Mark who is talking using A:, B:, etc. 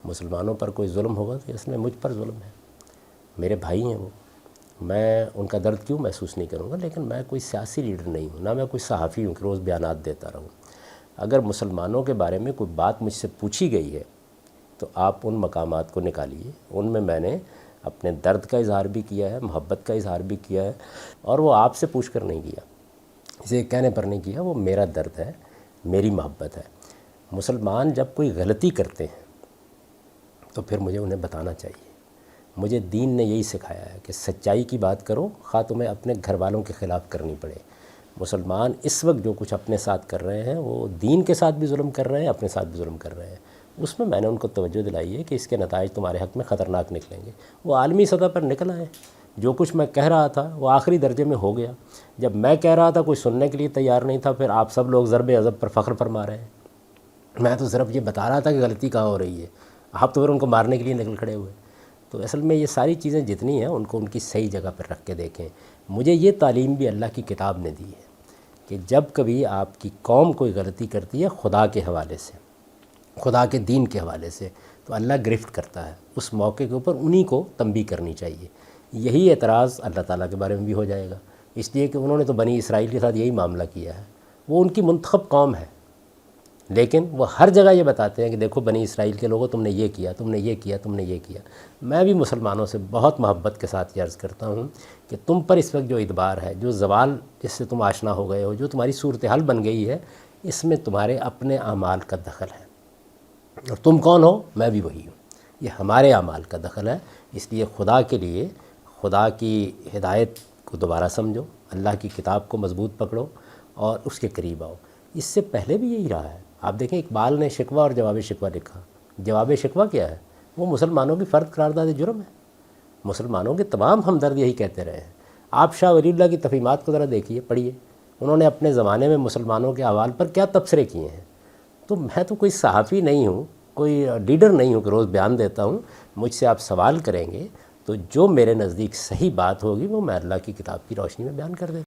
A: مسلمانوں پر کوئی ظلم ہوگا تو اس میں مجھ پر ظلم ہے، میرے بھائی ہیں وہ، میں ان کا درد کیوں محسوس نہیں کروں گا؟ لیکن میں کوئی سیاسی لیڈر نہیں ہوں، نہ میں کوئی صحافی ہوں کہ روز بیانات دیتا رہوں۔ اگر مسلمانوں کے بارے میں کوئی بات مجھ سے پوچھی گئی ہے تو آپ ان مقامات کو نکالیے، ان میں نے اپنے درد کا اظہار بھی کیا ہے، محبت کا اظہار بھی کیا ہے، اور وہ آپ سے پوچھ کر نہیں کیا، اسے کہنے پر نہیں کیا، وہ میرا درد ہے، میری محبت ہے۔ مسلمان جب کوئی غلطی کرتے ہیں تو پھر مجھے انہیں بتانا چاہیے۔ مجھے دین نے یہی سکھایا ہے کہ سچائی کی بات کرو، خواہ تمہیں اپنے گھر والوں کے خلاف کرنی پڑے۔ مسلمان اس وقت جو کچھ اپنے ساتھ کر رہے ہیں وہ دین کے ساتھ بھی ظلم کر رہے ہیں، اپنے ساتھ بھی ظلم کر رہے ہیں۔ اس میں نے ان کو توجہ دلائی ہے کہ اس کے نتائج تمہارے حق میں خطرناک نکلیں گے۔ وہ عالمی سطح پر نکل آئے، جو کچھ میں کہہ رہا تھا وہ آخری درجے میں ہو گیا۔ جب میں کہہ رہا تھا کوئی سننے کے لیے تیار نہیں تھا، پھر آپ سب لوگ ضرب عضب پر فخر فرما رہے ہیں۔ میں تو صرف یہ بتا رہا تھا کہ غلطی کہاں ہو رہی ہے، آپ تو پھر ان کو مارنے کے لیے نکل کھڑے ہوئے۔ تو اصل میں یہ ساری چیزیں جتنی ہیں ان کو ان کی صحیح جگہ پر رکھ کے دیکھیں۔ مجھے یہ تعلیم بھی اللہ کی کتاب نے دی ہے کہ جب کبھی آپ کی قوم کوئی غلطی کرتی ہے خدا کے حوالے سے، خدا کے دین کے حوالے سے، تو اللہ گرفت کرتا ہے، اس موقع کے اوپر انہی کو تنبیہ کرنی چاہیے۔ یہی اعتراض اللہ تعالیٰ کے بارے میں بھی ہو جائے گا، اس لیے کہ انہوں نے تو بنی اسرائیل کے ساتھ یہی معاملہ کیا ہے۔ وہ ان کی منتخب قوم ہے، لیکن وہ ہر جگہ یہ بتاتے ہیں کہ دیکھو بنی اسرائیل کے لوگوں تم نے یہ کیا، تم نے یہ کیا، تم نے یہ کیا۔ میں بھی مسلمانوں سے بہت محبت کے ساتھ یہ عرض کرتا ہوں کہ تم پر اس وقت جو ادبار ہے، جو زوال جس سے تم آشنا ہو گئے ہو، جو تمہاری صورتحال بن گئی ہے، اس میں تمہارے اپنے اعمال کا دخل ہے۔ اور تم کون ہو؟ میں بھی وہی ہوں۔ یہ ہمارے اعمال کا دخل ہے۔ اس لیے خدا کے لیے خدا کی ہدایت کو دوبارہ سمجھو، اللہ کی کتاب کو مضبوط پکڑو اور اس کے قریب آؤ۔ اس سے پہلے بھی یہی رہا ہے۔ آپ دیکھیں اقبال نے شکوہ اور جواب شکوہ لکھا۔ جواب شکوہ کیا ہے؟ وہ مسلمانوں کی فرد قرارداد جرم ہے۔ مسلمانوں کے تمام ہمدرد یہی کہتے رہے ہیں۔ آپ شاہ ولی اللہ کی تفہیمات کو ذرا دیکھیے، پڑھیے، انہوں نے اپنے زمانے میں مسلمانوں کے احوال پر کیا تبصرے کیے ہیں۔ تو میں تو کوئی صحافی نہیں ہوں، کوئی لیڈر نہیں ہوں کہ روز بیان دیتا ہوں۔ مجھ سے آپ سوال کریں گے تو جو میرے نزدیک صحیح بات ہوگی وہ میں اللہ کی کتاب کی روشنی میں بیان کر دیتا ہوں۔